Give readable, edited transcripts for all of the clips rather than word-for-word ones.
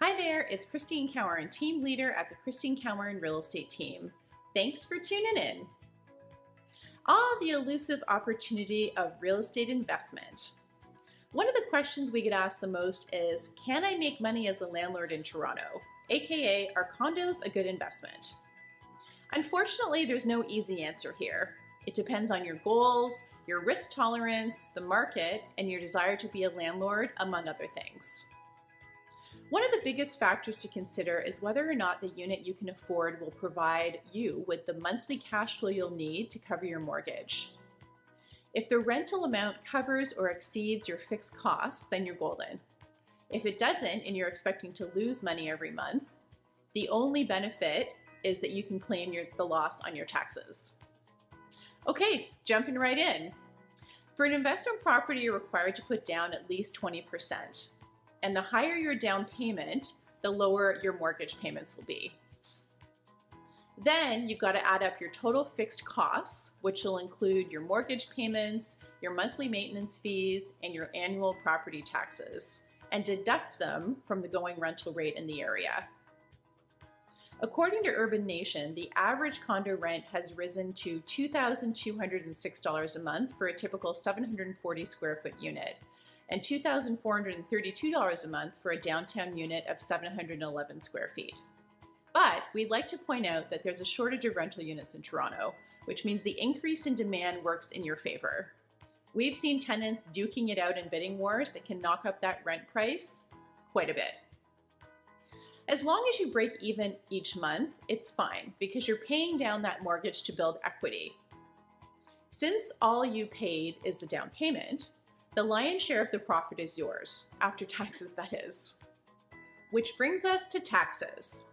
Hi there, it's Christine Cowan, team leader at the Christine Cowan Real Estate Team. Thanks for tuning in. The elusive opportunity of real estate investment. One of the questions we get asked the most is, can I make money as a landlord in Toronto? AKA, are condos a good investment? Unfortunately, there's no easy answer here. It depends on your goals, your risk tolerance, the market, and your desire to be a landlord, among other things. One of the biggest factors to consider is whether or not the unit you can afford will provide you with the monthly cash flow you'll need to cover your mortgage. If the rental amount covers or exceeds your fixed costs, then you're golden. If it doesn't and you're expecting to lose money every month, the only benefit is that you can claim the loss on your taxes. Okay, jumping right in. For an investment property, you're required to put down at least 20%. And the higher your down payment, the lower your mortgage payments will be. Then you've got to add up your total fixed costs, which will include your mortgage payments, your monthly maintenance fees, and your annual property taxes, and deduct them from the going rental rate in the area. According to Urban Nation, the average condo rent has risen to $2,206 a month for a typical 740 square foot unit, and $2,432 a month for a downtown unit of 711 square feet. But we'd like to point out that there's a shortage of rental units in Toronto, which means the increase in demand works in your favor. We've seen tenants duking it out in bidding wars that can knock up that rent price quite a bit. As long as you break even each month, it's fine because you're paying down that mortgage to build equity. Since all you paid is the down payment, the lion's share of the profit is yours, after taxes that is. Which brings us to taxes.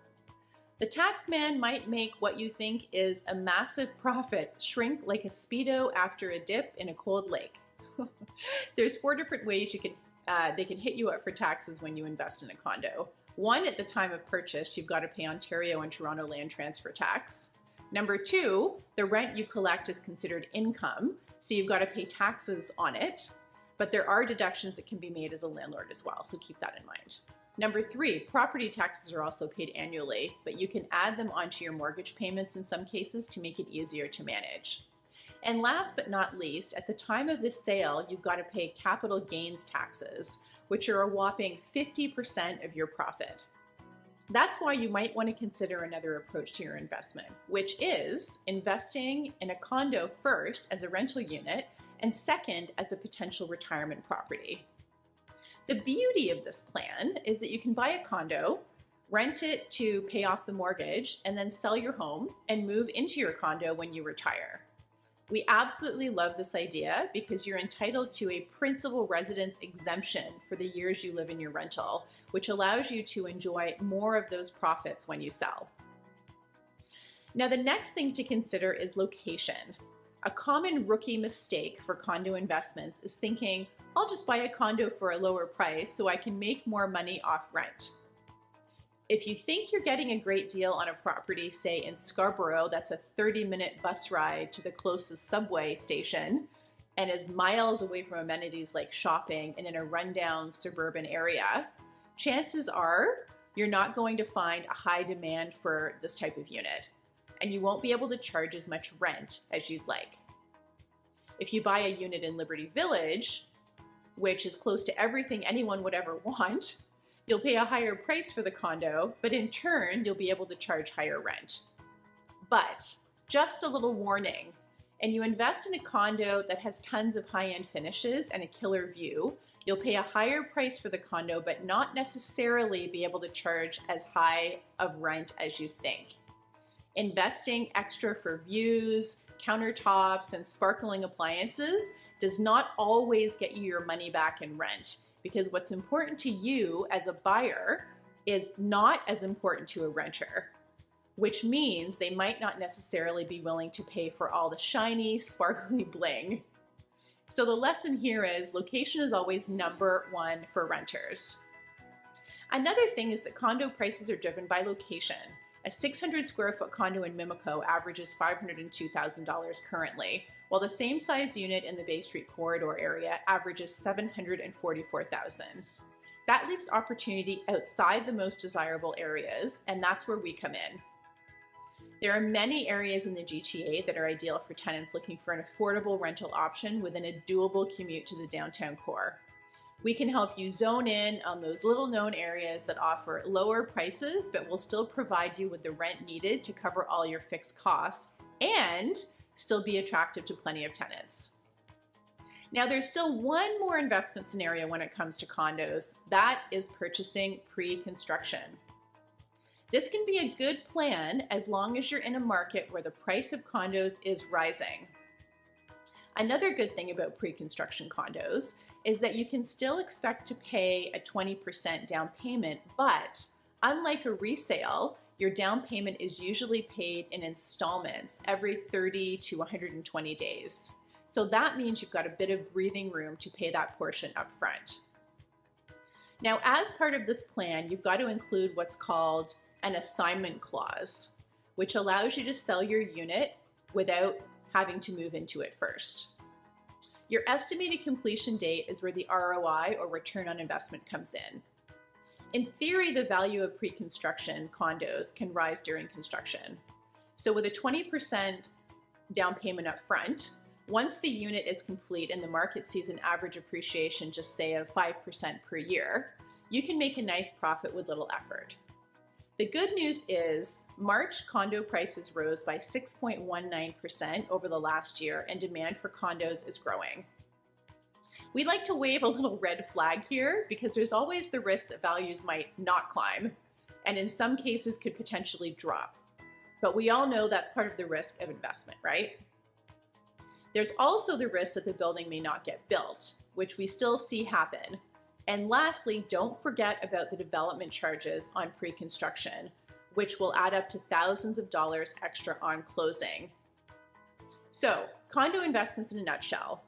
The tax man might make what you think is a massive profit shrink like a Speedo after a dip in a cold lake. There's 4 different ways they can hit you up for taxes when you invest in a condo. 1, at the time of purchase, you've got to pay Ontario and Toronto land transfer tax. Number 2, the rent you collect is considered income, so you've got to pay taxes on it. But there are deductions that can be made as a landlord as well, so keep that in mind. Number 3, property taxes are also paid annually, but you can add them onto your mortgage payments in some cases to make it easier to manage. And last but not least, at the time of the sale, you've got to pay capital gains taxes, which are a whopping 50% of your profit. That's why you might want to consider another approach to your investment, which is investing in a condo first as a rental unit, and second as a potential retirement property. The beauty of this plan is that you can buy a condo, rent it to pay off the mortgage, and then sell your home and move into your condo when you retire. We absolutely love this idea because you're entitled to a principal residence exemption for the years you live in your rental, which allows you to enjoy more of those profits when you sell. Now, the next thing to consider is location. A common rookie mistake for condo investments is thinking, I'll just buy a condo for a lower price so I can make more money off rent. If you think you're getting a great deal on a property, say in Scarborough, that's a 30-minute bus ride to the closest subway station and is miles away from amenities like shopping and in a rundown suburban area, chances are you're not going to find a high demand for this type of unit, and you won't be able to charge as much rent as you'd like. If you buy a unit in Liberty Village, which is close to everything anyone would ever want, you'll pay a higher price for the condo, but in turn, you'll be able to charge higher rent. But just a little warning, and you invest in a condo that has tons of high-end finishes and a killer view, you'll pay a higher price for the condo, but not necessarily be able to charge as high of rent as you think. Investing extra for views, countertops, and sparkling appliances does not always get you your money back in rent, because what's important to you as a buyer is not as important to a renter, which means they might not necessarily be willing to pay for all the shiny, sparkly bling. So the lesson here is location is always number 1 for renters. Another thing is that condo prices are driven by location. A 600 square foot condo in Mimico averages $502,000 currently, while the same size unit in the Bay Street corridor area averages $744,000. That leaves opportunity outside the most desirable areas, and that's where we come in. There are many areas in the GTA that are ideal for tenants looking for an affordable rental option within a doable commute to the downtown core. We can help you zone in on those little known areas that offer lower prices, but will still provide you with the rent needed to cover all your fixed costs and still be attractive to plenty of tenants. Now, there's still one more investment scenario when it comes to condos. That is purchasing pre-construction. This can be a good plan as long as you're in a market where the price of condos is rising. Another good thing about pre-construction condos is that you can still expect to pay a 20% down payment, but unlike a resale, your down payment is usually paid in installments every 30 to 120 days. So that means you've got a bit of breathing room to pay that portion up front. Now, as part of this plan, you've got to include what's called an assignment clause, which allows you to sell your unit without having to move into it first. Your estimated completion date is where the ROI, or return on investment, comes in. In theory, the value of pre-construction condos can rise during construction. So with a 20% down payment up front, once the unit is complete and the market sees an average appreciation, just say of 5% per year, you can make a nice profit with little effort. The good news is March condo prices rose by 6.19% over the last year, and demand for condos is growing. We like to wave a little red flag here because there's always the risk that values might not climb, and in some cases could potentially drop. But we all know that's part of the risk of investment, right? There's also the risk that the building may not get built, which we still see happen. And lastly, don't forget about the development charges on pre-construction, which will add up to thousands of dollars extra on closing. So, condo investments in a nutshell.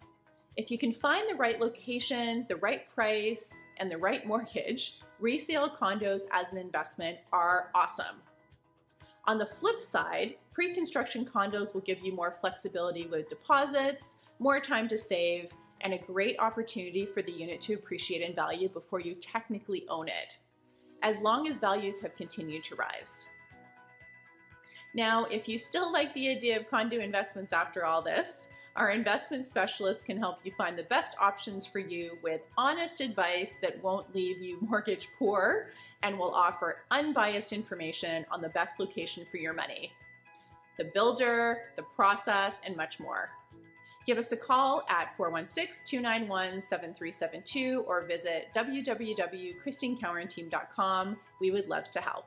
If you can find the right location, the right price, and the right mortgage, resale condos as an investment are awesome. On the flip side, pre-construction condos will give you more flexibility with deposits, more time to save, and a great opportunity for the unit to appreciate in value before you technically own it, as long as values have continued to rise. Now, if you still like the idea of condo investments after all this, our investment specialists can help you find the best options for you with honest advice that won't leave you mortgage poor and will offer unbiased information on the best location for your money, the builder, the process, and much more. Give us a call at 416-291-7372 or visit www.christinecowanteam.com. We would love to help.